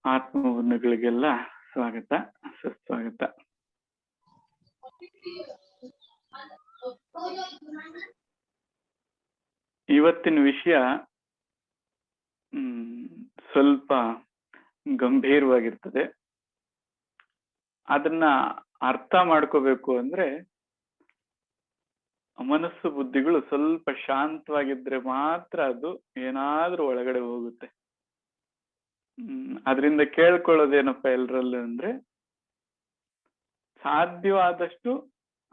ಆತ್ಮಬಂಧುಗಳಿಗೆಲ್ಲ ಸ್ವಾಗತ, ಸುಸ್ವಾಗತ. ಇವತ್ತಿನ ವಿಷಯ ಸ್ವಲ್ಪ ಗಂಭೀರವಾಗಿರ್ತದೆ. ಅದನ್ನ ಅರ್ಥ ಮಾಡ್ಕೋಬೇಕು ಅಂದ್ರೆ ಮನಸ್ಸು ಬುದ್ಧಿಗಳು ಸ್ವಲ್ಪ ಶಾಂತವಾಗಿದ್ರೆ ಮಾತ್ರ ಅದು ಏನಾದ್ರೂ ಒಳಗಡೆ ಹೋಗುತ್ತೆ. ಅದರಿಂದ ಕೇಳ್ಕೊಳ್ಳೋದೇನಪ್ಪ ಎಲ್ರಲ್ಲೂ ಅಂದ್ರೆ, ಸಾಧ್ಯವಾದಷ್ಟು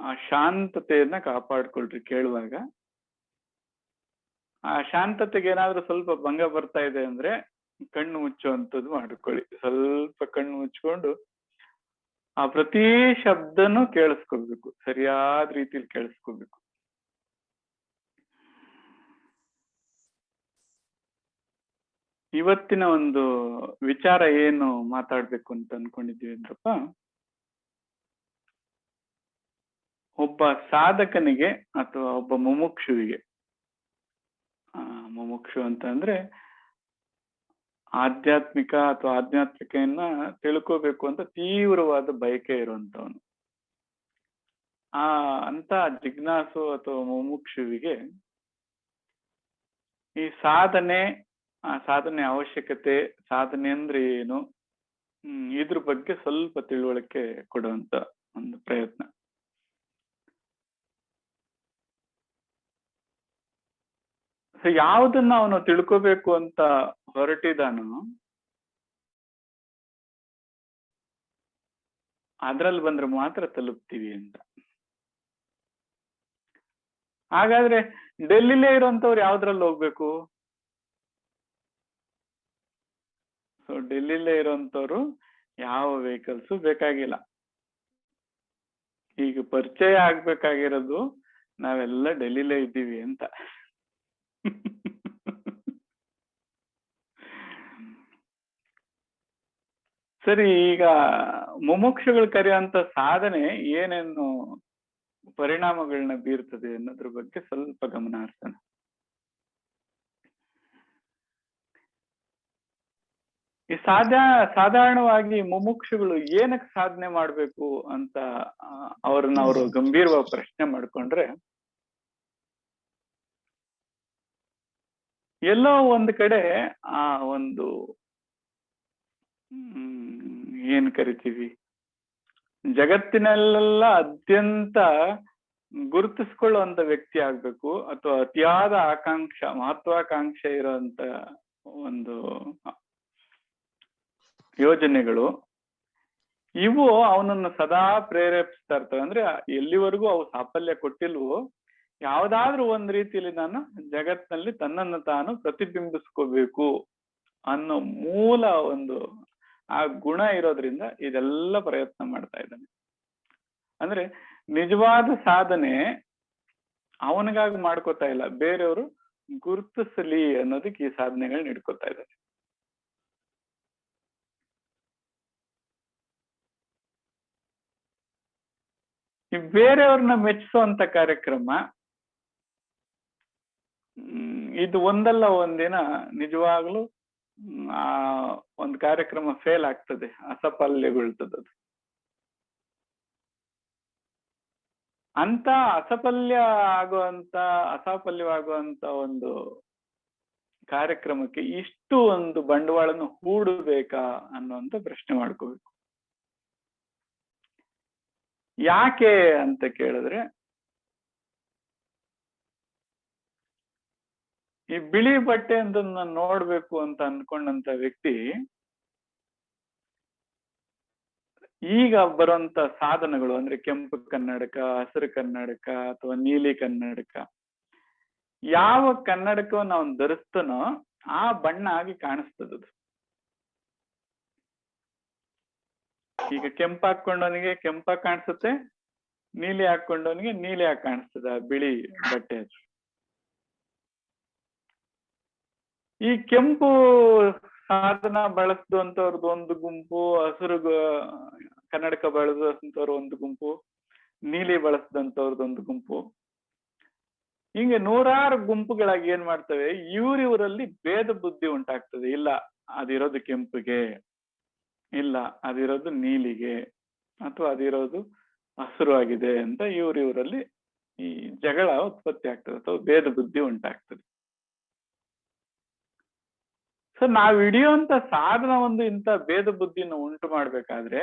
ಆ ಶಾಂತತೆಯನ್ನ ಕಾಪಾಡ್ಕೊಳ್ರಿ ಕೇಳುವಾಗ. ಆ ಶಾಂತತೆಗೆ ಏನಾದ್ರೂ ಸ್ವಲ್ಪ ಭಂಗ ಬರ್ತಾ ಇದೆ ಅಂದ್ರೆ ಕಣ್ಣು ಮುಚ್ಚುವಂಥದ್ದು ಮಾಡ್ಕೊಳ್ಳಿ. ಸ್ವಲ್ಪ ಕಣ್ಣು ಮುಚ್ಕೊಂಡು ಆ ಪ್ರತಿ ಶಬ್ದನೂ ಕೇಳಿಸ್ಕೋಬೇಕು, ಸರಿಯಾದ ರೀತಿಯಲ್ಲಿ ಕೇಳಿಸ್ಕೋಬೇಕು. ಇವತ್ತಿನ ಒಂದು ವಿಚಾರ ಏನು ಮಾತಾಡ್ಬೇಕು ಅಂತ ಅನ್ಕೊಂಡಿದ್ದೀವಿ ಅಂದ್ರಪ್ಪ, ಒಬ್ಬ ಸಾಧಕನಿಗೆ ಅಥವಾ ಒಬ್ಬ ಮುಮುಕ್ಷುವಿಗೆ, ಮುಮುಕ್ಷು ಅಂತ ಅಂದ್ರೆ ಆಧ್ಯಾತ್ಮಿಕ ಅಥವಾ ಆಧ್ಯಾತ್ಮಿಕೆಯನ್ನ ತಿಳ್ಕೋಬೇಕು ಅಂತ ತೀವ್ರವಾದ ಬಯಕೆ ಇರುವಂತವನು, ಅಂತ ಜಿಜ್ಞಾಸು ಅಥವಾ ಮುಮುಕ್ಷುವಿಗೆ ಈ ಸಾಧನೆ, ಆ ಸಾಧನೆ ಅವಶ್ಯಕತೆ, ಸಾಧನೆ ಅಂದ್ರೆ ಏನು, ಇದ್ರ ಬಗ್ಗೆ ಸ್ವಲ್ಪ ತಿಳುವಳಿಕೆ ಕೊಡುವಂತ ಒಂದು ಪ್ರಯತ್ನ. ಯಾವುದನ್ನ ಅವನು ತಿಳ್ಕೋಬೇಕು ಅಂತ ಹೊರಟಿದಾನೋ ಅದ್ರಲ್ಲಿ ಬಂದ್ರೆ ಮಾತ್ರ ತಲುಪ್ತೀವಿ ಅಂತ. ಹಾಗಾದ್ರೆ ಡೆಲ್ಲಿಲೇ ಇರುವಂತವ್ರು ಯಾವ್ದ್ರಲ್ಲಿ ಹೋಗ್ಬೇಕು? ಸೊ ಡೆಲ್ಲಿಲೇ ಇರುವಂತವ್ರು ಯಾವ ವೆಹಿಕಲ್ಸು ಬೇಕಾಗಿಲ್ಲ. ಈಗ ಪರಿಚಯ ಆಗ್ಬೇಕಾಗಿರೋದು ನಾವೆಲ್ಲ ಡೆಲ್ಲಿಲೇ ಇದ್ದೀವಿ ಅಂತ. ಸರಿ, ಈಗ ಮುಮುಕ್ಷುಗಳು ಕರೆಯುವಂತ ಸಾಧನೆ ಏನೇನು ಪರಿಣಾಮಗಳನ್ನ ಬೀರ್ತದೆ ಅನ್ನೋದ್ರ ಬಗ್ಗೆ ಸ್ವಲ್ಪ ಗಮನ ಹರಿಸೋಣ. ಈ ಸಾಧಾರಣವಾಗಿ ಮುಮುಕ್ಷುಗಳು ಏನಕ್ಕೆ ಸಾಧನೆ ಮಾಡ್ಬೇಕು ಅಂತ ಅವರು ಗಂಭೀರವಾಗಿ ಪ್ರಶ್ನೆ ಮಾಡ್ಕೊಂಡ್ರೆ, ಎಲ್ಲೋ ಒಂದ್ ಕಡೆ ಆ ಒಂದು ಏನ್ ಕರಿತೀವಿ, ಜಗತ್ತಿನಲ್ಲೆಲ್ಲ ಅತ್ಯಂತ ಗುರುತಿಸ್ಕೊಳ್ಳುವಂತ ವ್ಯಕ್ತಿ ಆಗ್ಬೇಕು ಅಥವಾ ಅತಿಯಾದ ಮಹತ್ವಾಕಾಂಕ್ಷೆ ಇರುವಂತ ಒಂದು ಯೋಜನೆಗಳು ಇವು ಅವನನ್ನು ಸದಾ ಪ್ರೇರೇಪಿಸ್ತಾ ಇರ್ತವೆ. ಅಂದ್ರೆ ಎಲ್ಲಿವರೆಗೂ ಅವು ಸಾಫಲ್ಯ ಕೊಟ್ಟಿಲ್ವೋ, ಯಾವ್ದಾದ್ರೂ ಒಂದ್ ರೀತಿಯಲ್ಲಿ ನಾನು ಜಗತ್ತಿನಲ್ಲಿ ತನ್ನನ್ನು ತಾನು ಪ್ರತಿಬಿಂಬಿಸ್ಕೋಬೇಕು ಅನ್ನೋ ಮೂಲ ಒಂದು ಆ ಗುಣ ಇರೋದ್ರಿಂದ ಇದೆಲ್ಲ ಪ್ರಯತ್ನ ಮಾಡ್ತಾ ಇದ್ದಾನೆ. ಅಂದ್ರೆ ನಿಜವಾದ ಸಾಧನೆ ಅವನಿಗಾಗಿ ಮಾಡ್ಕೋತಾ ಇಲ್ಲ, ಬೇರೆಯವರು ಗುರುತಿಸಲಿ ಅನ್ನೋದಕ್ಕೆ ಈ ಸಾಧನೆಗಳನ್ನ ಇಟ್ಕೋತಾ ಇದ್ದಾರೆ. ಈ ಬೇರೆಯವ್ರನ್ನ ಮೆಚ್ಚಿಸುವಂತ ಕಾರ್ಯಕ್ರಮ ಇದು ಒಂದಲ್ಲ ಒಂದಿನ ನಿಜವಾಗ್ಲೂ ಒಂದು ಕಾರ್ಯಕ್ರಮ ಫೇಲ್ ಆಗ್ತದೆ, ಅಸಫಲ್ಯಗೊಳ್ತದೆ. ಅದು ಅಂತ ಅಸಫಲ್ಯವಾಗುವಂತ ಒಂದು ಕಾರ್ಯಕ್ರಮಕ್ಕೆ ಇಷ್ಟು ಒಂದು ಬಂಡವಾಳನ ಹೂಡಬೇಕಾ ಅನ್ನುವಂತ ಪ್ರಶ್ನೆ ಮಾಡ್ಕೋಬೇಕು. ಯಾಕೆ ಅಂತ ಕೇಳಿದ್ರೆ, ಈ ಬಿಳಿ ಬಟ್ಟೆ ಅಂತ ನೋಡ್ಬೇಕು ಅಂತ ಅನ್ಕೊಂಡಂತ ವ್ಯಕ್ತಿ ಈಗ ಬರುವಂತ ಸಾಧನಗಳು ಅಂದ್ರೆ ಕೆಂಪು ಕನ್ನಡಕ, ಹಸಿರು ಕನ್ನಡಕ ಅಥವಾ ನೀಲಿ ಕನ್ನಡಕ, ಯಾವ ಕನ್ನಡಕವನ್ನು ಅವನು ಧರಿಸ್ತಾನೋ ಆ ಬಣ್ಣ ಆಗಿ ಕಾಣಿಸ್ತದದು. ಈಗ ಕೆಂಪು ಹಾಕೊಂಡವನಿಗೆ ಕೆಂಪಾಗಿ ಕಾಣಿಸುತ್ತೆ, ನೀಲಿ ಹಾಕೊಂಡವನಿಗೆ ನೀಲಿ ಆಗಿ ಕಾಣಿಸ್ತದೆ ಆ ಬಿಳಿ ಬಟ್ಟೆ. ಈ ಕೆಂಪು ಸಾಧನ ಬಳಸಿದಂತವ್ರದ್ದು ಒಂದು ಗುಂಪು, ಹಸಿರು ಕನ್ನಡಕ ಬಳಸಿದಂತವ್ರು ಒಂದು ಗುಂಪು, ನೀಲಿ ಬಳಸಿದಂತವ್ರದ್ದು ಒಂದು ಗುಂಪು. ಹಿಂಗೆ ನೂರಾರು ಗುಂಪುಗಳಾಗಿ ಏನ್ ಮಾಡ್ತವೆ, ಇವರಲ್ಲಿ ಭೇದ ಬುದ್ಧಿ ಉಂಟಾಗ್ತದೆ. ಇಲ್ಲ ಅದಿರೋದು ಕೆಂಪಿಗೆ, ಇಲ್ಲ ಅದಿರೋದು ನೀಲಿಗೆ, ಅಥವಾ ಅದಿರೋದು ಹಸಿರು ಆಗಿದೆ ಅಂತ ಇವರಲ್ಲಿ ಈ ಜಗಳ ಉತ್ಪತ್ತಿ ಆಗ್ತದೆ, ಅಥವಾ ಭೇದ ಬುದ್ಧಿ ಉಂಟಾಗ್ತದೆ. ಸೊ ನಾವ್ ಹಿಡಿಯುವಂತ ಸಾಧನ ಒಂದು ಇಂಥ ಭೇದ ಬುದ್ಧಿನ ಉಂಟು ಮಾಡ್ಬೇಕಾದ್ರೆ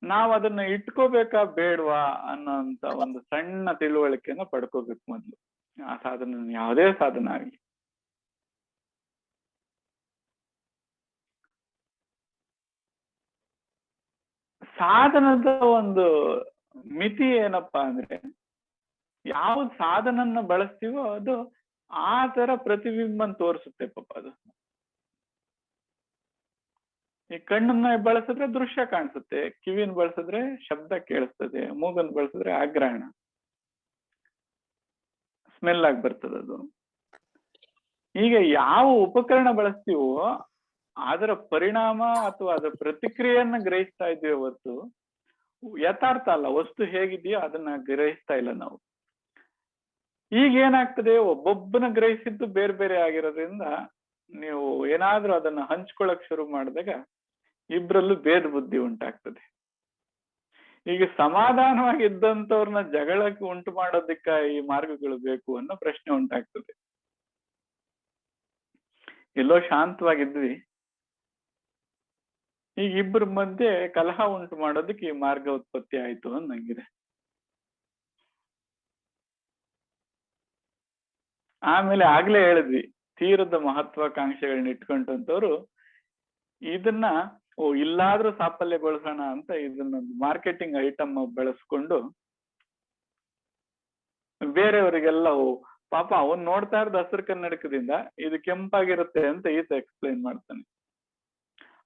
ನಾವ್ ಅದನ್ನ ಇಟ್ಕೋಬೇಕಾ ಬೇಡ್ವಾ ಅನ್ನೋಂತ ಒಂದು ಸಣ್ಣ ತಿಳುವಳಿಕೆನ ಪಡ್ಕೋಬೇಕು ಮೊದ್ಲು. ಆ ಸಾಧನ ಯಾವುದೇ ಸಾಧನ ಆಗ್ಲಿ. ಸಾಧನದ ಒಂದು ಮಿತಿ ಏನಪ್ಪಾ ಅಂದ್ರೆ, ಯಾವ ಸಾಧನನ್ನ ಬಳಸ್ತೀವೋ ಅದು ಆ ತರ ಪ್ರತಿಬಿಂಬನ್ ತೋರಿಸುತ್ತೆ ಪಾಪ ಅದು. ಈ ಕಣ್ಣನ್ನ ಬಳಸಿದ್ರೆ ದೃಶ್ಯ ಕಾಣಿಸುತ್ತೆ, ಕಿವಿನ ಬಳಸಿದ್ರೆ ಶಬ್ದ ಕೇಳಿಸ್ತದೆ, ಮೂಗನ್ ಬಳಸಿದ್ರೆ ಆಗ್ರಹಣ, ಸ್ಮೆಲ್ ಆಗಿ ಬರ್ತದದು. ಈಗ ಯಾವ ಉಪಕರಣ ಬಳಸ್ತೀವೋ ಅದರ ಪರಿಣಾಮ ಅಥವಾ ಅದರ ಪ್ರತಿಕ್ರಿಯೆಯನ್ನ ಗ್ರಹಿಸ್ತಾ ಇದ್ದೀವಿ ಹೊರತು ಯಥಾರ್ಥ ಅಲ್ಲ, ವಸ್ತು ಹೇಗಿದೆಯೋ ಅದನ್ನ ಗ್ರಹಿಸ್ತಾ ಇಲ್ಲ ನಾವು. ಈಗ ಏನಾಗ್ತದೆ, ಒಬ್ಬೊಬ್ಬನ ಗ್ರಹಿಸಿದ್ದು ಬೇರೆ ಬೇರೆ ಆಗಿರೋದ್ರಿಂದ ನೀವು ಏನಾದ್ರೂ ಅದನ್ನ ಹಂಚ್ಕೊಳಕ್ ಶುರು ಮಾಡಿದಾಗ ಇಬ್ರಲ್ಲೂ ಭೇದ ಬುದ್ಧಿ ಉಂಟಾಗ್ತದೆ. ಈಗ ಸಮಾಧಾನವಾಗಿ ಇದ್ದಂಥವ್ರನ್ನ ಜಗಳಕ್ಕೆ ಉಂಟು ಮಾಡೋದಕ್ಕ ಈ ಮಾರ್ಗಗಳು ಬೇಕು ಅನ್ನೋ ಪ್ರಶ್ನೆ ಉಂಟಾಗ್ತದೆ. ಎಲ್ಲೋ ಶಾಂತವಾಗಿದ್ವಿ, ಈಗ ಇಬ್ಬರ ಮಧ್ಯೆ ಕಲಹ ಉಂಟು ಮಾಡೋದಕ್ಕೆ ಈ ಮಾರ್ಗ ಉತ್ಪತ್ತಿ ಆಯ್ತು ಅನ್ನಂಗಿದೆ. ಆಮೇಲೆ ಆಗ್ಲೇ ಹೇಳಿದ್ವಿ, ತೀರದ ಮಹತ್ವಾಕಾಂಕ್ಷೆಗಳನ್ನ ಇಟ್ಕೊಂಡಂತವ್ರು ಇದನ್ನ ಇಲ್ಲಾದ್ರೂ ಸಾಫಲ್ಯಗೊಳಿಸೋಣ ಅಂತ ಇದನ್ನೊಂದು ಮಾರ್ಕೆಟಿಂಗ್ ಐಟಮ್ ಬೆಳೆಸ್ಕೊಂಡು ಬೇರೆಯವರಿಗೆಲ್ಲ ಪಾಪ ಅವನ್ ನೋಡ್ತಾ ಇರೋದು ಹಸಿರು ಕನ್ನಡಕದಿಂದ ಇದು ಕೆಂಪಾಗಿರುತ್ತೆ ಅಂತ ಈತ ಎಕ್ಸ್ಪ್ಲೈನ್ ಮಾಡ್ತಾನೆ.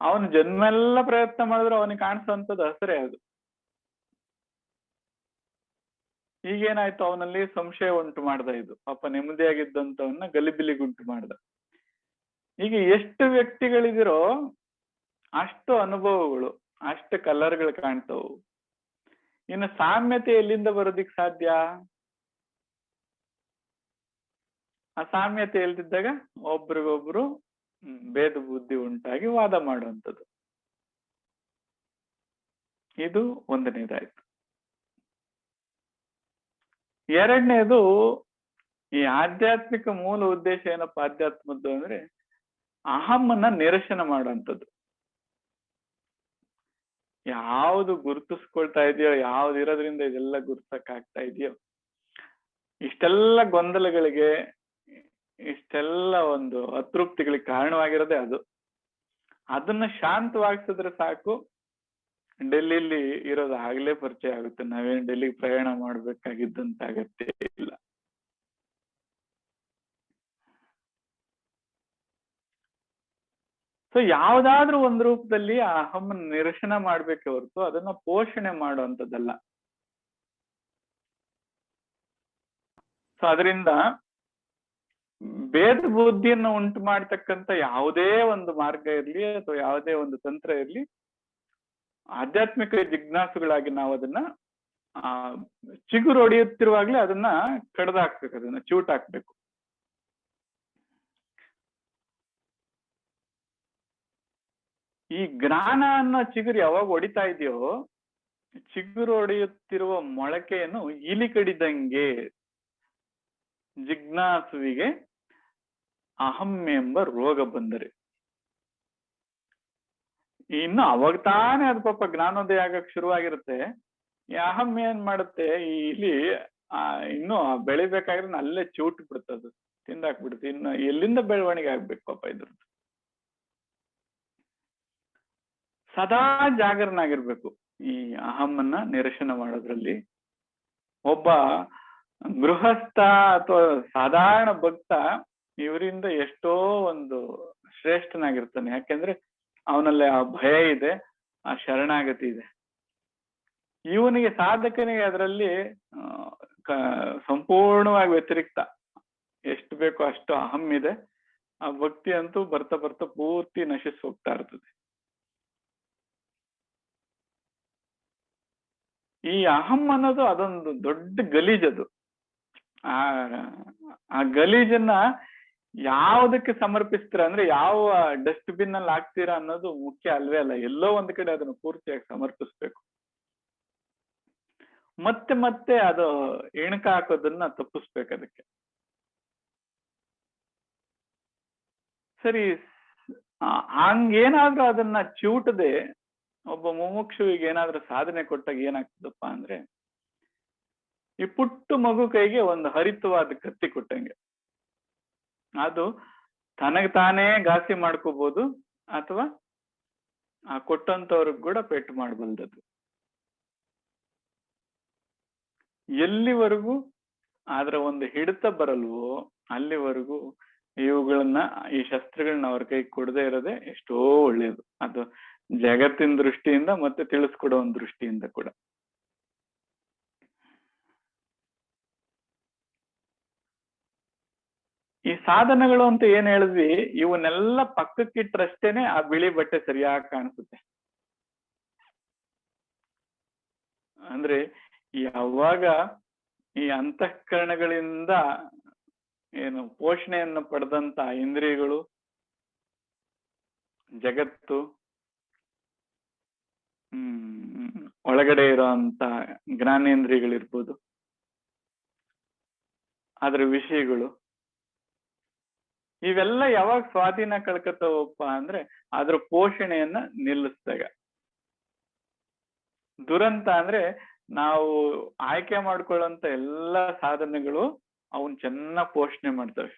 ಅವನು ಜನ್ಮೆಲ್ಲ ಪ್ರಯತ್ನ ಮಾಡಿದ್ರೆ ಅವನಿಗೆ ಕಾಣಿಸುವಂಥದ್ದು ಹಸಿರೇ ಅದು. ಈಗೇನಾಯ್ತು, ಅವನಲ್ಲಿ ಸಂಶಯ ಉಂಟು ಮಾಡ್ದ ಇದು, ಪಾಪ ನೆಮ್ಮದಿಯಾಗಿದ್ದಂಥವನ್ನ ಗಲಿಬಿಲಿಗುಂಟು ಮಾಡ್ದ. ಈಗ ಎಷ್ಟು ವ್ಯಕ್ತಿಗಳಿದಿರೋ ಅಷ್ಟು ಅನುಭವಗಳು, ಅಷ್ಟು ಕಲರ್ಗಳು ಕಾಣ್ತವು. ಇನ್ನು ಸಾಮ್ಯತೆ ಎಲ್ಲಿಂದ ಬರೋದಿಕ್ ಸಾಧ್ಯ? ಆ ಸಾಮ್ಯತೆ ಎಲ್ದಿದ್ದಾಗ ಒಬ್ರಿಗೊಬ್ರು ಭೇದ ಬುದ್ಧಿ ಉಂಟಾಗಿ ವಾದ ಮಾಡುವಂಥದ್ದು. ಇದು ಒಂದನೇದಾಯ್ತು. ಎರಡನೇದು, ಈ ಆಧ್ಯಾತ್ಮಿಕ ಮೂಲ ಉದ್ದೇಶ ಏನಪ್ಪಾ ಆಧ್ಯಾತ್ಮದ್ದು ಅಂದ್ರೆ ಅಹಮ್ಮನ್ನ ನಿರಸನ ಮಾಡುವಂಥದ್ದು. ಯಾವುದು ಗುರುತಿಸ್ಕೊಳ್ತಾ ಇದೆಯೋ, ಯಾವ್ದು ಇರೋದ್ರಿಂದ ಇದೆಲ್ಲ ಗುರುತಕ್ ಆಗ್ತಾ ಇದೆಯೋ, ಇಷ್ಟೆಲ್ಲ ಗೊಂದಲಗಳಿಗೆ, ಇಷ್ಟೆಲ್ಲ ಒಂದು ಅತೃಪ್ತಿಗಳಿಗೆ ಕಾರಣವಾಗಿರೋದೇ ಅದು. ಅದನ್ನ ಶಾಂತವಾಗಿಸಿದ್ರೆ ಸಾಕು, ಡೆಲ್ಲಿಲಿ ಇರೋದು ಆಗ್ಲೇ ಪರಿಚಯ ಆಗುತ್ತೆ. ನಾವೇನ್ ಡೆಲ್ಲಿಗೆ ಪ್ರಯಾಣ ಮಾಡ್ಬೇಕಾಗಿದ್ದಂತ ಅಗತ್ಯ ಇಲ್ಲ. ಸೊ ಯಾವ್ದಾದ್ರೂ ಒಂದು ರೂಪದಲ್ಲಿ ಆ ಅಹಮ್ಮನ ನಿರಸನ ಮಾಡ್ಬೇಕೆ ಹೊರತು ಅದನ್ನ ಪೋಷಣೆ ಮಾಡುವಂಥದ್ದಲ್ಲ. ಸೊ ಅದರಿಂದ ಭೇದ ಬುದ್ಧಿಯನ್ನು ಉಂಟು ಮಾಡ್ತಕ್ಕಂಥ ಯಾವುದೇ ಒಂದು ಮಾರ್ಗ ಇರ್ಲಿ ಅಥವಾ ಯಾವುದೇ ಒಂದು ತಂತ್ರ ಇರ್ಲಿ, ಆಧ್ಯಾತ್ಮಿಕ ಜಿಜ್ಞಾಸುಗಳಾಗಿ ನಾವು ಅದನ್ನ ಚಿಗುರು ಹೊಡೆಯುತ್ತಿರುವಾಗ್ಲೇ ಅದನ್ನ ಕಡ್ದಾಕ್ಬೇಕು, ಅದನ್ನ ಚೂಟಾಕ್ಬೇಕು. ಈ ಜ್ಞಾನ ಅನ್ನೋ ಚಿಗುರು ಯಾವಾಗ ಹೊಡಿತಾ ಇದೆಯೋ, ಚಿಗುರು ಹೊಡೆಯುತ್ತಿರುವ ಮೊಳಕೆಯನ್ನು ಇಲಿ ಕಡಿದಂಗೆ ಜಿಜ್ಞಾಸುವಿಗೆ ಅಹಂ ಎಂಬ ರೋಗ ಬಂದರೆ, ಇನ್ನು ಅವಾಗ ತಾನೇ ಅದು ಪಾಪ ಜ್ಞಾನೋದಯ ಆಗಕ್ ಶುರುವಾಗಿರುತ್ತೆ. ಈ ಅಹಂ ಏನ್ ಮಾಡುತ್ತೆ, ಈ ಇಲಿ ಇನ್ನು ಬೆಳಿಬೇಕಾದ್ರೆ ಅಲ್ಲೇ ಚೂಟ್ ಬಿಡುತ್ತದು, ತಿಂದಾಕ್ಬಿಡುತ್ತೆ. ಇನ್ನು ಎಲ್ಲಿಂದ ಬೆಳವಣಿಗೆ ಆಗ್ಬೇಕು ಪಾಪ ಇದ್ರದ್ದು. ಸದಾ ಜಾಗರನಾಗಿರ್ಬೇಕು ಈ ಅಹಮ್ಮನ್ನ ನಿರಸನ ಮಾಡೋದ್ರಲ್ಲಿ. ಒಬ್ಬ ಗೃಹಸ್ಥ ಅಥವಾ ಸಾಧಾರಣ ಭಕ್ತ ಇವರಿಂದ ಎಷ್ಟೋ ಒಂದು ಶ್ರೇಷ್ಠನಾಗಿರ್ತಾನೆ. ಯಾಕೆಂದ್ರೆ ಅವನಲ್ಲಿ ಆ ಭಯ ಇದೆ, ಆ ಶರಣಾಗತಿ ಇದೆ. ಇವನಿಗೆ ಸಾಧಕನಿಗೆ ಅದರಲ್ಲಿ ಸಂಪೂರ್ಣವಾಗಿ ವ್ಯತಿರಿಕ್ತ ಎಷ್ಟು ಬೇಕೋ ಅಷ್ಟು ಅಹಂ ಇದೆ. ಆ ಭಕ್ತಿ ಅಂತೂ ಬರ್ತಾ ಬರ್ತಾ ಪೂರ್ತಿ ನಶಿಸಿ ಹೋಗ್ತಾ ಇರ್ತದೆ. ಈ ಅಹಂ ಅನ್ನೋದು ಅದೊಂದು ದೊಡ್ಡ ಗಲೀಜದು. ಆ ಆ ಗಲೀಜನ್ನ ಯಾವುದಕ್ಕೆ ಸಮರ್ಪಿಸ್ತೀರಾ ಅಂದ್ರೆ ಯಾವ ಡಸ್ಟ್ಬಿನ್ ಅಲ್ಲಿ ಹಾಕ್ತೀರಾ ಅನ್ನೋದು ಮುಖ್ಯ ಅಲ್ವೇ ಅಲ್ಲ. ಎಲ್ಲೋ ಒಂದ್ ಕಡೆ ಅದನ್ನು ಪೂರ್ತಿಯಾಗಿ ಸಮರ್ಪಿಸ್ಬೇಕು. ಮತ್ತೆ ಮತ್ತೆ ಅದು ಇಣಕ ಹಾಕೋದನ್ನ ತಪ್ಪಿಸ್ಬೇಕು ಅದಕ್ಕೆ. ಸರಿ, ಹಂಗೇನಾದ್ರೂ ಅದನ್ನ ಚಿವುಟದೆ ಒಬ್ಬ ಮುಮುಕ್ಷುವಿಗೆ ಏನಾದ್ರೂ ಸಾಧನೆ ಕೊಟ್ಟಾಗ ಏನಾಗ್ತದಪ್ಪ ಅಂದ್ರೆ, ಈ ಪುಟ್ಟ ಮಗು ಕೈಗೆ ಒಂದು ಹರಿತವಾದ ಕತ್ತಿ ಕೊಟ್ಟಂಗೆ. ಅದು ತನಗ್ ತಾನೇ ಘಾಸಿ ಮಾಡ್ಕೋಬಹುದು ಅಥವಾ ಆ ಕೊಟ್ಟಂತವ್ರಿಗೆ ಕೂಡ ಪೆಟ್ಟು ಮಾಡಬಲ್ಲದು. ಎಲ್ಲಿವರೆಗೂ ಅದರ ಒಂದು ಹಿಡಿತ ಬರಲ್ವೋ ಅಲ್ಲಿವರೆಗೂ ಇವುಗಳನ್ನ, ಈ ಶಸ್ತ್ರಗಳನ್ನ ಅವ್ರ ಕೈ ಕೊಡದೇ ಇರೋದೇ ಎಷ್ಟೋ ಒಳ್ಳೇದು. ಅದು ಜಗತ್ತಿನ ದೃಷ್ಟಿಯಿಂದ ಮತ್ತೆ ತಿಳಿಸ್ಕೊಡೋ ಒಂದು ದೃಷ್ಟಿಯಿಂದ ಕೂಡ. ಈ ಸಾಧನಗಳು ಅಂತ ಏನ್ ಹೇಳಿದ್ವಿ, ಇವನ್ನೆಲ್ಲ ಪಕ್ಕಕ್ಕಿಟ್ರಷ್ಟೇನೆ ಆ ಬಿಳಿ ಬಟ್ಟೆ ಸರಿಯಾಗಿ ಕಾಣಿಸುತ್ತೆ. ಅಂದ್ರೆ ಯಾವಾಗ ಈ ಅಂತಃಕರಣಗಳಿಂದ ಏನು ಪೋಷಣೆಯನ್ನು ಪಡೆದಂತ ಇಂದ್ರಿಯಗಳು, ಜಗತ್ತು, ಒಳಗಡೆ ಇರೋಂತ ಜ್ಞಾನೇಂದ್ರಿಯಗಳಿರ್ಬೋದು, ಅದ್ರ ವಿಷಯಗಳು, ಇವೆಲ್ಲ ಯಾವಾಗ ಸ್ವಾಧೀನ ಕಳ್ಕತ್ತವಪ್ಪ ಅಂದ್ರೆ ಅದ್ರ ಪೋಷಣೆಯನ್ನ ನಿಲ್ಲಿಸಿದಾಗ. ದುರಂತ ಅಂದ್ರೆ ನಾವು ಆಯ್ಕೆ ಮಾಡ್ಕೊಳ್ಳೋಂತ ಎಲ್ಲಾ ಸಾಧನೆಗಳು ಅವನ್ ಚೆನ್ನಾಗಿ ಪೋಷಣೆ ಮಾಡ್ತವೆ.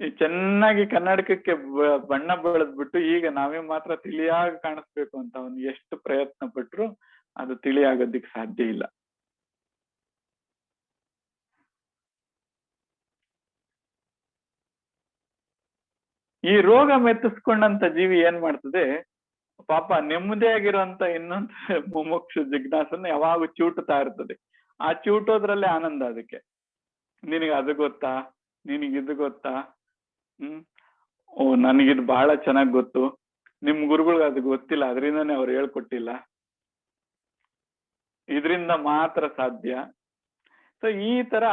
ಈ ಚೆನ್ನಾಗಿ ಕನ್ನಡಕಕ್ಕೆ ಬಣ್ಣ ಬೆಳೆದ್ಬಿಟ್ಟು ಈಗ ನಾವೇ ಮಾತ್ರ ತಿಳಿಯಾಗಿ ಕಾಣಿಸ್ಬೇಕು ಅಂತ ಅವನು ಎಷ್ಟು ಪ್ರಯತ್ನ ಪಟ್ರು ಅದು ತಿಳಿಯಾಗೋದಿಕ್ ಸಾಧ್ಯ ಇಲ್ಲ. ಈ ರೋಗ ಮೆತ್ತಿಸ್ಕೊಂಡಂತ ಜೀವಿ ಏನ್ ಮಾಡ್ತದೆ, ಪಾಪ ನೆಮ್ಮದಿಯಾಗಿರುವಂತ ಇನ್ನೊಂದು ಮುಮುಕ್ಷು ಜಿಜ್ಞಾಸನ್ನ ಯಾವಾಗ ಚೂಟುತ್ತಾ ಇರ್ತದೆ. ಆ ಚೂಟೋದ್ರಲ್ಲೇ ಆನಂದ ಅದಕ್ಕೆ. ನಿನಗೆ ಅದು ಗೊತ್ತಾ, ನಿನಗಿದು ಗೊತ್ತಾ, ಓ ನನಗಿದು ಬಹಳ ಚೆನ್ನಾಗ್ ಗೊತ್ತು, ನಿಮ್ ಗುರುಗಳಿಗೆ ಅದು ಗೊತ್ತಿಲ್ಲ, ಅದರಿಂದಾನೇ ಅವ್ರು ಹೇಳ್ಕೊಟ್ಟಿಲ್ಲ, ಇದರಿಂದ ಮಾತ್ರ ಸಾಧ್ಯ. ಸೊ ಈ ತರ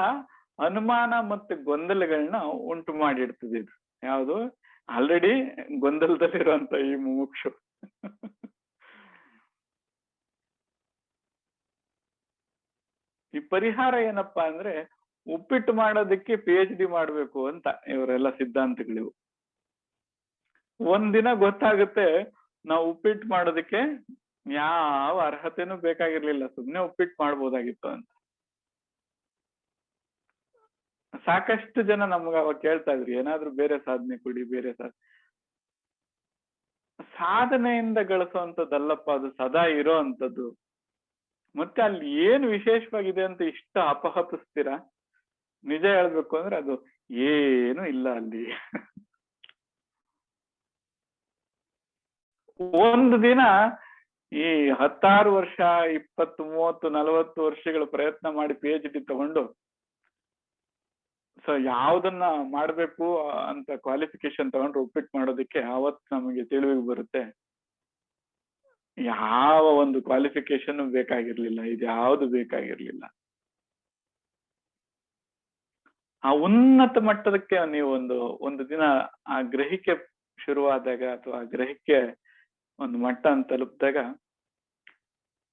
ಅನುಮಾನ ಮತ್ತೆ ಗೊಂದಲಗಳನ್ನ ಉಂಟು ಮಾಡಿಡ್ತದೆ ಇದು. ಯಾವುದು ಆಲ್ರೆಡಿ ಗೊಂದಲದಲ್ಲಿರುವಂತ ಈ ಮುಮುಕ್ಷು. ಈ ಪರಿಹಾರ ಏನಪ್ಪಾ ಅಂದ್ರೆ, ಉಪ್ಪಿಟ್ಟು ಮಾಡೋದಕ್ಕೆ PhD ಮಾಡ್ಬೇಕು ಅಂತ ಇವರೆಲ್ಲ ಸಿದ್ಧಾಂತಗಳಿವು. ಒಂದಿನ ಗೊತ್ತಾಗುತ್ತೆ ನಾವು ಉಪ್ಪಿಟ್ಟು ಮಾಡೋದಕ್ಕೆ ಯಾವ ಅರ್ಹತೆನೂ ಬೇಕಾಗಿರ್ಲಿಲ್ಲ, ಸುಮ್ನೆ ಉಪ್ಪಿಟ್ಟು ಮಾಡ್ಬೋದಾಗಿತ್ತು ಅಂತ. ಸಾಕಷ್ಟು ಜನ ನಮ್ಗ ಅವಾಗ ಕೇಳ್ತಾ ಇದ್ರು, ಏನಾದ್ರೂ ಬೇರೆ ಸಾಧನೆ ಕೊಡಿ, ಬೇರೆ ಸಾಧನೆಯಿಂದ ಗಳಿಸುವಂತದ್ದಲ್ಲಪ್ಪ ಅದು, ಸದಾ ಇರೋ ಅಂತದ್ದು. ಮತ್ತೆ ಅಲ್ಲಿ ಏನು ವಿಶೇಷವಾಗಿದೆ ಅಂತ ಇಷ್ಟ ಅಪಹತಿಸ್ತೀರಾ? ನಿಜ ಹೇಳ್ಬೇಕು ಅಂದ್ರೆ ಅದು ಏನು ಇಲ್ಲ ಅಲ್ಲಿ. ಒಂದು ದಿನ ಈ 16 ವರ್ಷ 20 30 40 ವರ್ಷಗಳ ಪ್ರಯತ್ನ ಮಾಡಿ PhD ತಗೊಂಡು, ಸೊ ಯಾವ್ದನ್ನ ಮಾಡ್ಬೇಕು ಅಂತ ಕ್ವಾಲಿಫಿಕೇಶನ್ ತಗೊಂಡ್ರೆ ಉಪ್ಪಿಟ್ಟು ಮಾಡೋದಕ್ಕೆ ಅವತ್ತು ನಮಗೆ ತಿಳಿವಿಗೆ ಬರುತ್ತೆ ಯಾವ ಒಂದು ಕ್ವಾಲಿಫಿಕೇಶನ್ ಬೇಕಾಗಿರ್ಲಿಲ್ಲ, ಇದು ಯಾವ್ದು ಬೇಕಾಗಿರ್ಲಿಲ್ಲ. ಆ ಉನ್ನತ ಮಟ್ಟದಕ್ಕೆ ನೀವು ಒಂದು ದಿನ ಆ ಗ್ರಹಿಕೆ ಶುರುವಾದಾಗ ಅಥವಾ ಆ ಗ್ರಹಿಕೆ ಒಂದು ಮಟ್ಟ ಅಂತ ತಲುಪಿದಾಗ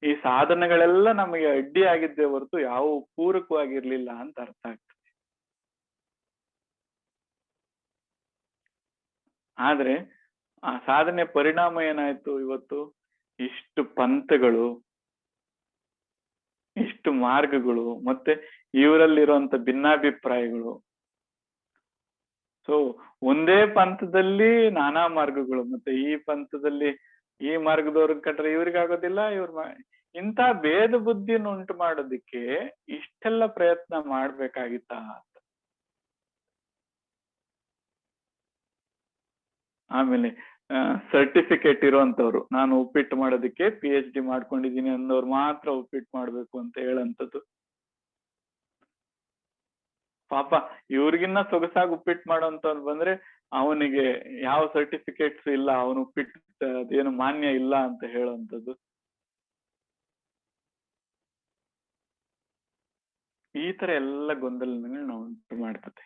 ಈ ಸಾಧನೆಗಳೆಲ್ಲ ನಮಗೆ ಅಡ್ಡಿ ಆಗಿದ್ದೇ ಹೊರತು ಯಾವ ಪೂರಕವಾಗಿರ್ಲಿಲ್ಲ ಅಂತ ಅರ್ಥ ಆಗ್ತದೆ. ಆದ್ರೆ ಆ ಸಾಧನೆ ಪರಿಣಾಮ ಏನಾಯ್ತು, ಇವತ್ತು ಇಷ್ಟು ಪಂಥಗಳು, ಇಷ್ಟು ಮಾರ್ಗಗಳು, ಮತ್ತೆ ಇವರಲ್ಲಿರುವಂತ ಭಿನ್ನಾಭಿಪ್ರಾಯಗಳು. ಸೊ ಒಂದೇ ಪಂಥದಲ್ಲಿ ನಾನಾ ಮಾರ್ಗಗಳು, ಮತ್ತೆ ಈ ಪಂಥದಲ್ಲಿ ಈ ಮಾರ್ಗದವ್ರನ್ನ ಕಂಡ್ರೆ ಇವ್ರಿಗಾಗೋದಿಲ್ಲ, ಇಂಥ ಭೇದ ಬುದ್ಧಿನ ಉಂಟು ಮಾಡೋದಿಕ್ಕೆ ಇಷ್ಟೆಲ್ಲ ಪ್ರಯತ್ನ ಮಾಡ್ಬೇಕಾಗಿತ್ತ? ಆಮೇಲೆ ಸರ್ಟಿಫಿಕೇಟ್ ಇರುವಂತವ್ರು, ನಾನು ಉಪ್ಪಿಟ್ಟು ಮಾಡೋದಕ್ಕೆ PhD ಮಾಡ್ಕೊಂಡಿದ್ದೀನಿ ಅನ್ನೋರು ಮಾತ್ರ ಉಪ್ಪಿಟ್ಟು ಮಾಡ್ಬೇಕು ಅಂತ ಹೇಳಂತದ್ದು. ಪಾಪ ಇವ್ರಿಗಿನ್ನ ಸೊಗಸಾಗಿ ಉಪ್ಪಿಟ್ಟು ಮಾಡೋಂಥವ್ನು ಬಂದ್ರೆ ಅವನಿಗೆ ಯಾವ ಸರ್ಟಿಫಿಕೇಟ್ಸ್ ಇಲ್ಲ, ಅವನು ಉಪ್ಪಿಟ್ಟು ಅದೇನು ಮಾನ್ಯ ಇಲ್ಲ ಅಂತ ಹೇಳುವಂಥದ್ದು. ಈ ತರ ಎಲ್ಲ ಗೊಂದಲಗಳನ್ನ ಉಂಟು ಮಾಡ್ತದೆ.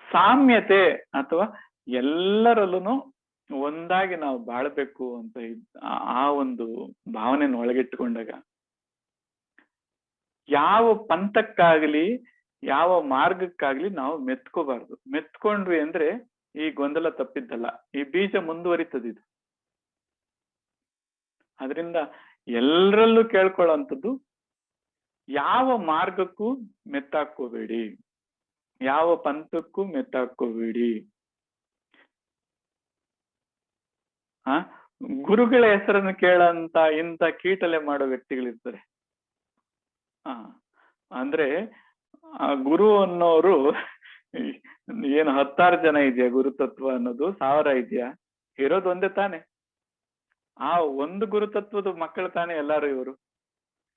ಸಾಮ್ಯತೆ ಅಥವಾ ಎಲ್ಲರಲ್ಲೂ ಒಂದಾಗಿ ನಾವು ಬಾಳ್ಬೇಕು ಅಂತ ಆ ಒಂದು ಭಾವನೆಯನ್ನು ಒಳಗಿಟ್ಟುಕೊಂಡಾಗ ಯಾವ ಪಂಥಕ್ಕಾಗ್ಲಿ ಯಾವ ಮಾರ್ಗಕ್ಕಾಗ್ಲಿ ನಾವು ಮೆತ್ಕೋಬಾರ್ದು. ಮೆತ್ಕೊಂಡ್ವಿ ಅಂದ್ರೆ ಈ ಗೊಂದಲ ತಪ್ಪಿದ್ದಲ್ಲ, ಈ ಬೀಜ ಮುಂದುವರಿತದೆ ಇದು. ಅದರಿಂದ ಎಲ್ಲರಲ್ಲೂ ಕೇಳ್ಕೊಳ್ಳೋಂಥದ್ದು, ಯಾವ ಮಾರ್ಗಕ್ಕೂ ಮೆತ್ತಾಕೋಬೇಡಿ, ಯಾವ ಪಂಥಕ್ಕೂ ಮೆತ್ತಾಕೋಬೇಡಿ. ಗುರುಗಳ ಹೆಸರನ್ನು ಕೇಳಂತ ಇಂಥ ಕೀಟಲೆ ಮಾಡೋ ವ್ಯಕ್ತಿಗಳಿರ್ತಾರೆ. ಅಂದ್ರೆ ಆ ಗುರು ಅನ್ನೋರು ಏನು 10,000 ಜನ ಇದೆಯಾ ಗುರುತತ್ವ ಅನ್ನೋದು, 1000 ಇದೆಯಾ? ಇರೋದು ಒಂದೇ ತಾನೆ. ಆ ಒಂದು ಗುರುತತ್ವದ ಮಕ್ಕಳು ತಾನೆ ಎಲ್ಲಾರು ಇವರು.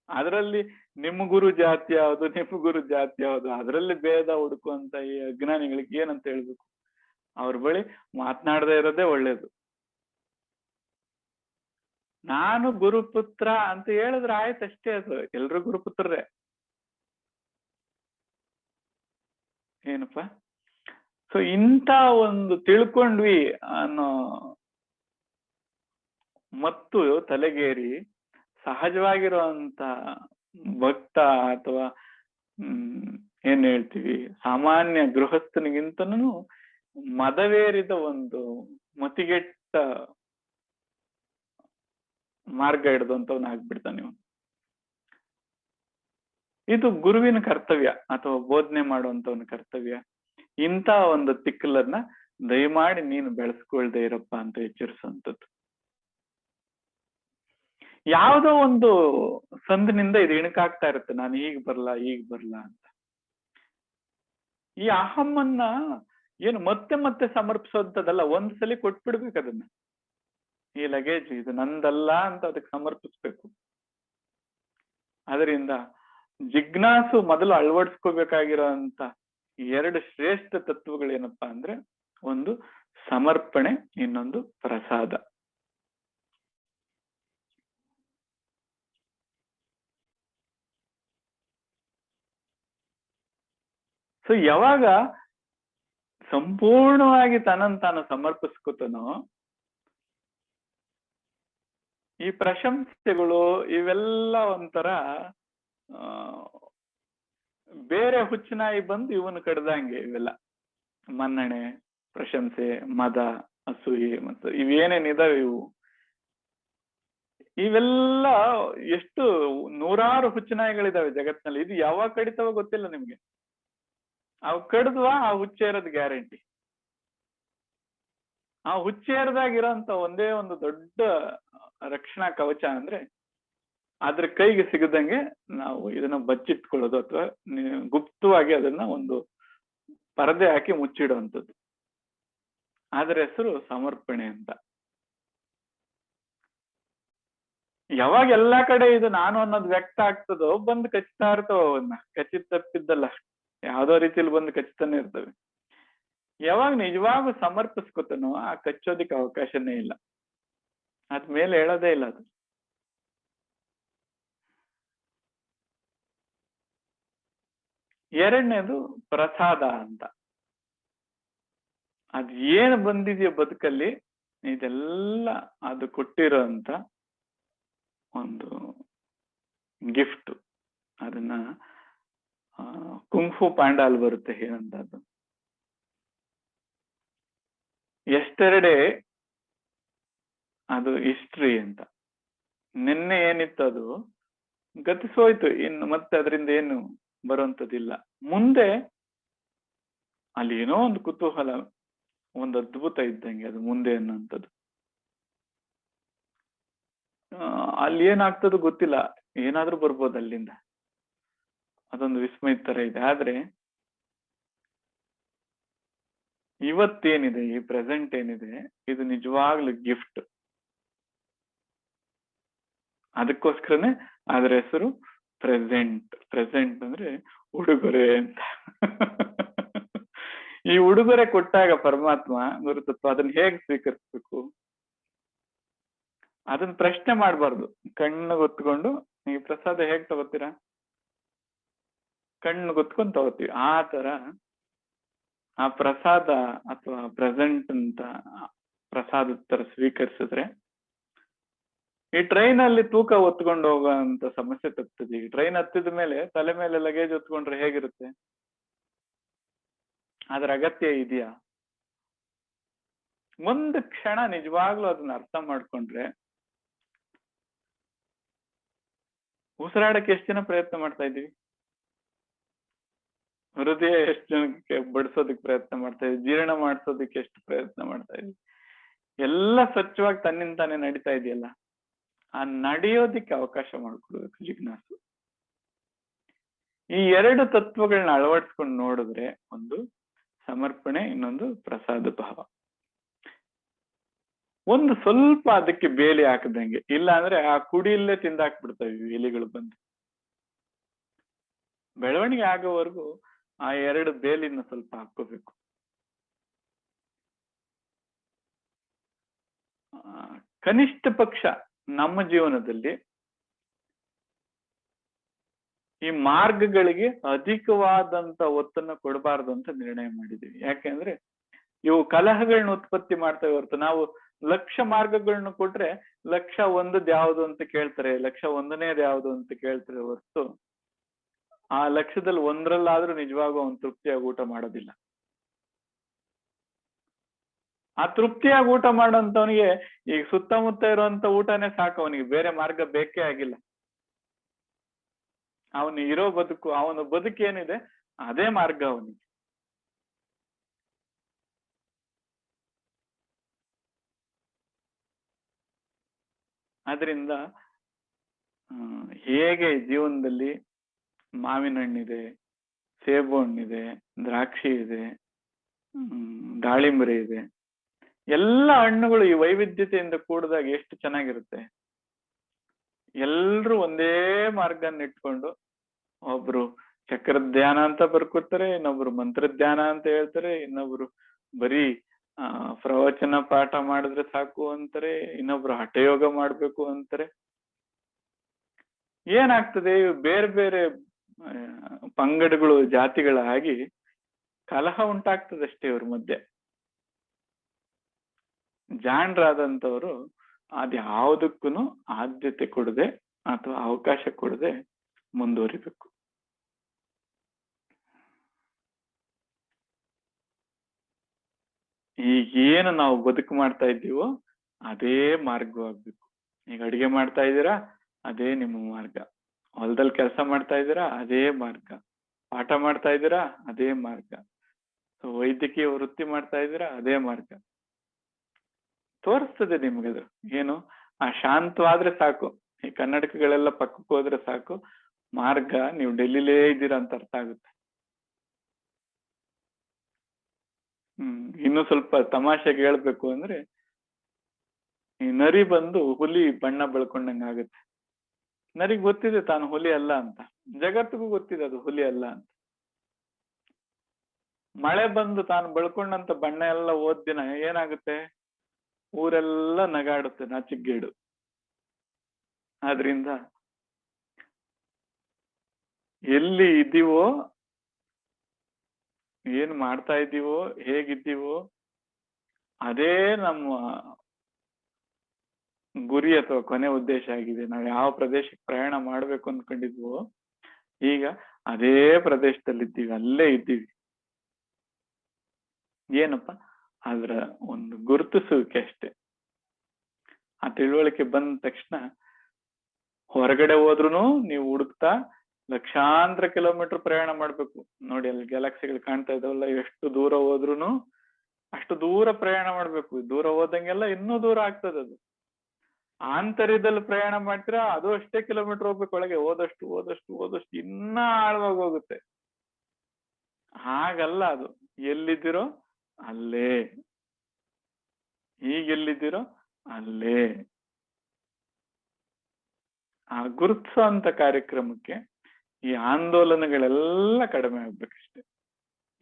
ಅದರಲ್ಲಿ ನಿಮ್ಮ ಗುರು ಜಾತಿ ಯಾವುದು, ನಿಮ್ಮ ಗುರು ಜಾತಿ ಯಾವುದು, ಅದರಲ್ಲಿ ಭೇದ ಹುಡುಕುವಂತ ಈ ಅಜ್ಞಾನಿಗಳಿಗೆ ಏನಂತ ಹೇಳ್ಬೇಕು? ಅವ್ರ ಬಳಿ ಮಾತನಾಡದೇ ಇರೋದೇ ಒಳ್ಳೇದು. ನಾನು ಗುರುಪುತ್ರ ಅಂತ ಹೇಳಿದ್ರೆ ಆಯ್ತಷ್ಟೇ, ಅದು ಎಲ್ರು ಗುರುಪುತ್ರರೇ. ಏನಪ್ಪಾ, ಸೊ ಇಂಥ ಒಂದು ತಿಳ್ಕೊಂಡ್ವಿ ಅನ್ನೋ ಮತ್ತು ತಲೆಗೇರಿ ಸಹಜವಾಗಿರುವಂತ ಭಕ್ತ ಅಥವಾ ಏನ್ ಹೇಳ್ತೀವಿ ಸಾಮಾನ್ಯ ಗೃಹಸ್ಥನಿಗಿಂತನೂ ಮದವೇರಿದ ಒಂದು ಮತಿಗೆಟ್ಟ ಮಾರ್ಗ ಹಿಡ್ದಂತವನಾಗ್ಬಿಡ್ತಾನೆ ಇವನು. ಇದು ಗುರುವಿನ ಕರ್ತವ್ಯ ಅಥವಾ ಬೋಧನೆ ಮಾಡುವಂತವನ ಕರ್ತವ್ಯ. ಇಂಥ ಒಂದು ತಿಕ್ಕಲನ್ನ ದಯಮಾಡಿ ನೀನು ಬೆಳೆಸ್ಕೊಳ್ದೆ ಇರಪ್ಪ ಅಂತ ಎಚ್ಚರಿಸುವಂಥದ್ದು. ಯಾವುದೋ ಒಂದು ಸಂದಿನಿಂದ ಇದು ಇಣಕಾಗ್ತಾ ಇರುತ್ತೆ, ನಾನು ಈಗ ಬರ್ಲಾ ಅಂತ. ಈ ಅಹಮ್ಮನ್ನ ಏನು ಮತ್ತೆ ಮತ್ತೆ ಸಮರ್ಪಿಸೋಂಥದ್ದಲ್ಲ, ಒಂದ್ಸಲಿ ಕೊಟ್ಬಿಡ್ಬೇಕು ಅದನ್ನ. ಈ ಲಗೇಜ್ ಇದು ನಂದಲ್ಲ ಅಂತ ಅದಕ್ಕೆ ಸಮರ್ಪಿಸ್ಬೇಕು. ಅದರಿಂದ ಜಿಜ್ಞಾಸು ಮೊದಲು ಅಳವಡಿಸ್ಕೋಬೇಕಾಗಿರೋಂತ 2 ಶ್ರೇಷ್ಠ ತತ್ವಗಳೇನಪ್ಪಾ ಅಂದ್ರೆ, ಒಂದು ಸಮರ್ಪಣೆ, ಇನ್ನೊಂದು ಪ್ರಸಾದ. ಸೊ ಯಾವಾಗ ಸಂಪೂರ್ಣವಾಗಿ ತನ್ನನ್ನು ತಾನು ಸಮರ್ಪಿಸ್ಕೊತಾನೋ, ಈ ಪ್ರಶಂಸೆಗಳು ಇವೆಲ್ಲ ಒಂಥರ ಬೇರೆ ಹುಚ್ಚನಾಯಿ ಬಂದು ಇವನು ಕಡ್ದಂಗೆ. ಇವೆಲ್ಲ ಮನ್ನಣೆ, ಪ್ರಶಂಸೆ, ಮದ, ಅಸೂಯೆ ಮತ್ತು ಇವೇನೇನಿದಾವೆ ಇವೆಲ್ಲ ಎಷ್ಟು 100 ಹುಚ್ಚನಾಯಿಗಳಿದಾವೆ ಜಗತ್ತಿನಲ್ಲಿ. ಇದು ಯಾವಾಗ ಕಡಿತಾವ ಗೊತ್ತಿಲ್ಲ ನಿಮ್ಗೆ. ಅವು ಕಡಿದ್ವಾ ಆ ಹುಚ್ಚೇರೋದು ಗ್ಯಾರಂಟಿ. ಆ ಹುಚ್ಚೇರದಾಗಿರೋಂತ ಒಂದೇ ಒಂದು ದೊಡ್ಡ ರಕ್ಷಣಾ ಕವಚ ಅಂದ್ರೆ ಅದ್ರ ಕೈಗೆ ಸಿಗದಂಗೆ ನಾವು ಇದನ್ನ ಬಚ್ಚಿಟ್ಕೊಳ್ಳೋದು ಅಥವಾ ಗುಪ್ತವಾಗಿ ಅದನ್ನ ಒಂದು ಪರದೆ ಹಾಕಿ ಮುಚ್ಚಿಡುವಂಥದ್ದು. ಅದರ ಹೆಸರು ಸಮರ್ಪಣೆ ಅಂತ. ಯಾವಾಗ ಎಲ್ಲಾ ಕಡೆ ಇದು ನಾನು ಅನ್ನೋದು ವ್ಯಕ್ತ ಆಗ್ತದೋ ಬಂದು ಕಚ್ತಾ ಇರ್ತವ. ಅವನ್ನ ಕಚ್ಚಿ ತಪ್ಪಿದ್ದಲ್ಲ, ಯಾವ್ದೋ ರೀತಿಯಲ್ಲಿ ಬಂದು ಕಚ್ತಾನೆ ಇರ್ತವೆ. ಯಾವಾಗ ನಿಜವಾಗೂ ಸಮರ್ಪಿಸ್ಕೊತಾನೋ ಆ ಕಚ್ಚೋದಿಕ್ಕೆ ಅವಕಾಶನೇ ಇಲ್ಲ, ಅದ್ಮೇಲೆ ಹೇಳೋದೇ ಇಲ್ಲ ಅದು. ಎರಡನೇದು ಪ್ರಸಾದ ಅಂತ. ಅದ್ ಏನು ಬಂದಿದೆಯೋ ಬದುಕಲ್ಲಿ ಇದೆಲ್ಲ ಅದು ಕೊಟ್ಟಿರೋ ಅಂತ ಒಂದು ಗಿಫ್ಟ್. ಅದನ್ನ ಕುಂಫು ಪಾಂಡಾಲ್ ಬರುತ್ತೆ ಏನಂತದ್ದು, ಎಸ್ಟರ್ಡೇ ಅದು ಹಿಸ್ಟ್ರಿ ಅಂತ. ನಿನ್ನೆ ಏನಿತ್ತು ಅದು ಗತಿಸೋಯ್ತು, ಇನ್ನು ಮತ್ತೆ ಅದರಿಂದ ಏನು ಬರುವಂತದಿಲ್ಲ. ಮುಂದೆ ಅಲ್ಲಿ ಏನೋ ಒಂದು ಕುತೂಹಲ, ಒಂದು ಅದ್ಭುತ ಇದ್ದಂಗೆ ಅದು ಮುಂದೆ ಅನ್ನೋಂಥದ್ದು. ಅಲ್ಲಿ ಏನಾಗ್ತದೋ ಗೊತ್ತಿಲ್ಲ, ಏನಾದ್ರೂ ಬರ್ಬೋದು ಅಲ್ಲಿಂದ. ಅದೊಂದು ವಿಸ್ಮಯ ತರ ಇದೆ. ಆದ್ರೆ ಇವತ್ತೇನಿದೆ, ಈ ಪ್ರೆಸೆಂಟ್ ಏನಿದೆ, ಇದು ನಿಜವಾಗ್ಲೂ ಗಿಫ್ಟ್. ಅದಕ್ಕೋಸ್ಕರನೇ ಅದರ ಹೆಸರು ಪ್ರೆಸೆಂಟ್. ಪ್ರೆಸೆಂಟ್ ಅಂದ್ರೆ ಉಡುಗೊರೆ ಅಂತ. ಈ ಉಡುಗೊರೆ ಕೊಟ್ಟಾಗ ಪರಮಾತ್ಮ ಗುರುತತ್ವ ಅದನ್ನ ಹೇಗೆ ಸ್ವೀಕರಿಸ್ಬೇಕು, ಅದನ್ನ ಪ್ರಶ್ನೆ ಮಾಡ್ಬಾರ್ದು. ಕಣ್ಣು ಗೊತ್ಕೊಂಡು ಈ ಪ್ರಸಾದ ಹೇಗ್ ತಗೋತೀರಾ, ಕಣ್ಣು ಗೊತ್ಕೊಂಡ್ ತಗೋತೀವಿ. ಆ ತರ ಆ ಪ್ರಸಾದ ಅಥವಾ ಪ್ರೆಸೆಂಟ್ ಅಂತ ಪ್ರಸಾದ ತರ ಸ್ವೀಕರಿಸಿದ್ರೆ ಈ ಟ್ರೈನ್ ಅಲ್ಲಿ ತೂಕ ಹೊತ್ಕೊಂಡು ಹೋಗುವಂತ ಸಮಸ್ಯೆ ತಪ್ತದೆ. ಈ ಟ್ರೈನ್ ಹತ್ತಿದ ಮೇಲೆ ತಲೆ ಮೇಲೆ ಲಗೇಜ್ ಹೊತ್ಕೊಂಡ್ರೆ ಹೇಗಿರುತ್ತೆ? ಅದ್ರ ಅಗತ್ಯ ಇದೆಯಾ? ಒಂದು ಕ್ಷಣ ನಿಜವಾಗ್ಲೂ ಅದನ್ನ ಅರ್ಥ ಮಾಡ್ಕೊಂಡ್ರೆ, ಉಸಿರಾಡಕ್ಕೆ ಎಷ್ಟು ಜನ ಪ್ರಯತ್ನ ಮಾಡ್ತಾ ಇದೀವಿ, ಹೃದಯ ಎಷ್ಟು ಜನಕ್ಕೆ ಬಡಿಸೋದಕ್ಕೆ ಪ್ರಯತ್ನ ಮಾಡ್ತಾ ಇದೀವಿ, ಜೀರ್ಣ ಮಾಡಿಸೋದಕ್ಕೆ ಎಷ್ಟು ಪ್ರಯತ್ನ ಮಾಡ್ತಾ ಇದೀವಿ, ಎಲ್ಲ ಸ್ವಚ್ಛವಾಗಿ ತನ್ನಿಂದ ತಾನೇ ನಡೀತಾ ಇದೆಯಲ್ಲ. ಆ ನಡೆಯೋದಿಕ್ಕೆ ಅವಕಾಶ ಮಾಡ್ಕೊಡ್ಬೇಕು ಜಿಜ್ಞಾಸು. ಈ ಎರಡು ತತ್ವಗಳನ್ನ ಅಳವಡಿಸ್ಕೊಂಡು ನೋಡಿದ್ರೆ, ಒಂದು ಸಮರ್ಪಣೆ, ಇನ್ನೊಂದು ಪ್ರಸಾದ ಭಾವ. ಒಂದು ಸ್ವಲ್ಪ ಅದಕ್ಕೆ ಬೇಲಿ ಹಾಕದಂಗೆ, ಇಲ್ಲ ಅಂದ್ರೆ ಆ ಕುಡಿಯಲ್ಲೇ ತಿಂದಾಕ್ಬಿಡ್ತಾವೆ ಎಲಿಗಳು ಬಂದು. ಬೆಳವಣಿಗೆ ಆಗೋವರೆಗೂ ಆ ಎರಡು ಬೇಲಿನ ಸ್ವಲ್ಪ ಹಾಕೋಬೇಕು. ಕನಿಷ್ಠ ಪಕ್ಷ ನಮ್ಮ ಜೀವನದಲ್ಲಿ ಈ ಮಾರ್ಗಗಳಿಗೆ ಅಧಿಕವಾದಂತ ಒತ್ತನ್ನು ಕೊಡಬಾರ್ದು ಅಂತ ನಿರ್ಣಯ ಮಾಡಿದೀವಿ. ಯಾಕೆಂದ್ರೆ ಇವು ಕಲಹಗಳನ್ನ ಉತ್ಪತ್ತಿ ಮಾಡ್ತವೆ ಹೊರತು, ನಾವು ಲಕ್ಷ ಮಾರ್ಗಗಳನ್ನ ಕೊಟ್ರೆ ಲಕ್ಷ ಒಂದದ್ ಯಾವುದು ಅಂತ ಕೇಳ್ತಾರೆ, ಲಕ್ಷ ಒಂದನೇದ್ ಯಾವುದು ಅಂತ ಕೇಳ್ತಾರೆ ಹೊರತು, ಆ ಲಕ್ಷದಲ್ಲಿ ಒಂದ್ರಲ್ಲಾದ್ರೂ ನಿಜವಾಗೂ ಅವನು ತೃಪ್ತಿಯಾಗಿ ಊಟ ಮಾಡೋದಿಲ್ಲ. ಆ ತೃಪ್ತಿಯಾಗಿ ಊಟ ಮಾಡೋಂಥವನಿಗೆ ಈಗ ಸುತ್ತಮುತ್ತ ಇರುವಂತ ಊಟನೇ ಸಾಕು, ಅವನಿಗೆ ಬೇರೆ ಮಾರ್ಗ ಬೇಕೇ ಆಗಿಲ್ಲ. ಅವನು ಇರೋ ಬದುಕು, ಅವನ ಬದುಕೇನಿದೆ ಅದೇ ಮಾರ್ಗ ಅವನಿಗೆ. ಆದ್ರಿಂದ ಹೇಗೆ ಜೀವನದಲ್ಲಿ ಮಾವಿನ ಹಣ್ಣಿದೆ, ಸೇಬು ಹಣ್ಣಿದೆ, ದ್ರಾಕ್ಷಿ ಇದೆ, ದಾಳಿಂಬರೆ ಇದೆ, ಎಲ್ಲ ಹಣ್ಣುಗಳು ಈ ವೈವಿಧ್ಯತೆಯಿಂದ ಕೂಡಿದಾಗ ಎಷ್ಟು ಚೆನ್ನಾಗಿರುತ್ತೆ. ಎಲ್ರು ಒಂದೇ ಮಾರ್ಗನ ಇಟ್ಕೊಂಡು, ಒಬ್ರು ಚಕ್ರ ಧ್ಯಾನ ಅಂತ ಬರ್ಕೊತಾರೆ, ಇನ್ನೊಬ್ರು ಮಂತ್ರ ಧ್ಯಾನ ಅಂತ ಹೇಳ್ತಾರೆ, ಇನ್ನೊಬ್ರು ಬರೀ ಪ್ರವಚನ ಪಾಠ ಮಾಡಿದ್ರೆ ಸಾಕು ಅಂತಾರೆ, ಇನ್ನೊಬ್ರು ಹಠಯೋಗ ಮಾಡ್ಬೇಕು ಅಂತಾರೆ. ಏನಾಗ್ತದೆ, ಬೇರೆ ಬೇರೆ ಪಂಗಡಗಳು, ಜಾತಿಗಳಾಗಿ ಕಲಹ ಉಂಟಾಗ್ತದಷ್ಟೇ ಇವ್ರ ಮಧ್ಯೆ. ಜಾಣರಾದಂಥವ್ರು ಅದ್ಯಾವುದಕ್ಕೂ ಆದ್ಯತೆ ಕೊಡದೆ ಅಥವಾ ಅವಕಾಶ ಕೊಡದೆ ಮುಂದುವರಿಬೇಕು. ಈಗೇನು ನಾವು ಬದುಕು ಮಾಡ್ತಾ ಇದ್ದೀವೋ ಅದೇ ಮಾರ್ಗವಾಗ್ಬೇಕು. ಈಗ ಅಡಿಗೆ ಮಾಡ್ತಾ ಇದ್ದೀರಾ, ಅದೇ ನಿಮ್ಮ ಮಾರ್ಗ. ಹೊಲದಲ್ಲಿ ಕೆಲಸ ಮಾಡ್ತಾ ಇದ್ದೀರಾ, ಅದೇ ಮಾರ್ಗ. ಪಾಠ ಮಾಡ್ತಾ ಇದ್ದೀರಾ, ಅದೇ ಮಾರ್ಗ. ವೈದ್ಯಕೀಯ ವೃತ್ತಿ ಮಾಡ್ತಾ ಇದ್ದೀರಾ, ಅದೇ ಮಾರ್ಗ. ತೋರಿಸ್ತದೆ ನಿಮ್ಗದು. ಏನು, ಆ ಶಾಂತವಾದ್ರೆ ಸಾಕು, ಈ ಕನ್ನಡಕಗಳೆಲ್ಲ ಪಕ್ಕಕ್ಕೆ ಹೋದ್ರೆ ಸಾಕು, ಮಾರ್ಗ ನೀವು ಡೆಲ್ಲಿಲೇ ಇದ್ದೀರಾ ಅಂತ ಅರ್ಥ ಆಗುತ್ತೆ. ಇನ್ನು ಸ್ವಲ್ಪ ತಮಾಷೆಗೆ ಹೇಳ್ಬೇಕು ಅಂದ್ರೆ, ಈ ನರಿ ಬಂದು ಹುಲಿ ಬಣ್ಣ ಬೆಳ್ಕೊಂಡಂಗ ಆಗುತ್ತೆ. ನರಿಗೆ ಗೊತ್ತಿದೆ ತಾನು ಹುಲಿ ಅಲ್ಲ ಅಂತ, ಜಗತ್ತಿಗೂ ಗೊತ್ತಿದೆ ಅದು ಹುಲಿ ಅಲ್ಲ ಅಂತ. ಮಳೆ ಬಂದು ತಾನು ಬೆಳ್ಕೊಂಡಂತ ಬಣ್ಣ ಎಲ್ಲ ಹೋದ್ ದಿನ ಏನಾಗುತ್ತೆ, ಊರೆಲ್ಲ ನಗಾಡುತ್ತೆ, ನಾಚಿಗೇಡು. ಆದ್ರಿಂದ ಎಲ್ಲಿ ಇದ್ದೀವೋ, ಏನ್ ಮಾಡ್ತಾ ಇದ್ದೀವೋ, ಹೇಗಿದ್ದೀವೋ ಅದೇ ನಮ್ಮ ಗುರಿ ಅಥವಾ ಕೊನೆ ಉದ್ದೇಶ ಆಗಿದೆ. ನಾವು ಯಾವ ಪ್ರದೇಶಕ್ಕೆ ಪ್ರಯಾಣ ಮಾಡ್ಬೇಕು ಅಂದ್ಕೊಂಡಿದ್ವೋ ಈಗ ಅದೇ ಪ್ರದೇಶದಲ್ಲಿ ಇದ್ದೀವಿ, ಅಲ್ಲೇ ಇದ್ದೀವಿ. ಏನಪ್ಪ, ಅದ್ರ ಒಂದು ಗುರುತಿಸುವಿಕೆ ಅಷ್ಟೆ. ಆ ತಿಳುವಳಿಕೆ ಬಂದ ತಕ್ಷಣ ಹೊರಗಡೆ ಹೋದ್ರುನು ನೀವು ಹುಡುಕ್ತಾ ಲಕ್ಷಾಂತರ ಕಿಲೋಮೀಟರ್ ಪ್ರಯಾಣ ಮಾಡ್ಬೇಕು. ನೋಡಿ ಅಲ್ಲಿ ಗ್ಯಾಲಕ್ಸಿಗಳು ಕಾಣ್ತಾ ಇದಾವಲ್ಲ, ಎಷ್ಟು ದೂರ ಹೋದ್ರುನು ಅಷ್ಟು ದೂರ ಪ್ರಯಾಣ ಮಾಡ್ಬೇಕು. ದೂರ ಹೋದಂಗೆಲ್ಲ ಇನ್ನೂ ದೂರ ಆಗ್ತದೆ ಅದು. ಆಂತರ್ಯದಲ್ಲಿ ಪ್ರಯಾಣ ಮಾಡ್ತೀರಾ, ಅದು ಅಷ್ಟೇ ಕಿಲೋಮೀಟರ್ ಹೋಗ್ಬೇಕು. ಒಳಗೆ ಹೋದಷ್ಟು ಹೋದಷ್ಟು ಹೋದಷ್ಟು ಇನ್ನ ಆಳವಾಗಿ ಹೋಗುತ್ತೆ. ಹಾಗಲ್ಲ ಅದು. ಎಲ್ಲಿದ್ದೀರೋ ಅಲ್ಲೇ, ಈಗೆಲ್ಲಿದ್ದೀರೋ ಅಲ್ಲೇ. ಆ ಗುರುತಿಸೋ ಅಂತ ಕಾರ್ಯಕ್ರಮಕ್ಕೆ ಈ ಆಂದೋಲನಗಳೆಲ್ಲ ಕಡಿಮೆ ಆಗ್ಬೇಕಷ್ಟೆ.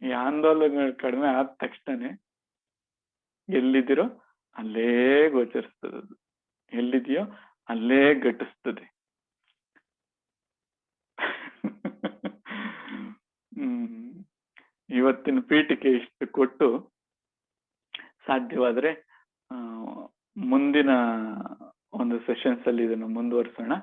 ಈ ಆಂದೋಲನಗಳು ಕಡಿಮೆ ಆದ ತಕ್ಷಣನೇ ಎಲ್ಲಿದ್ದೀರೋ ಅಲ್ಲೇ ಗೋಚರಿಸ್ತದದು, ಎಲ್ಲಿದೆಯೋ ಅಲ್ಲೇ ಘಟಿಸ್ತದೆ. ಇವತ್ತಿನ ಪೀಠಿಕೆ ಇಷ್ಟು ಕೊಟ್ಟು ಸಾಧ್ಯವಾದ್ರೆ ಮುಂದಿನ ಒಂದು ಸೆಷನ್ಸ್ ಅಲ್ಲಿ ಇದನ್ನು ಮುಂದುವರಿಸೋಣ.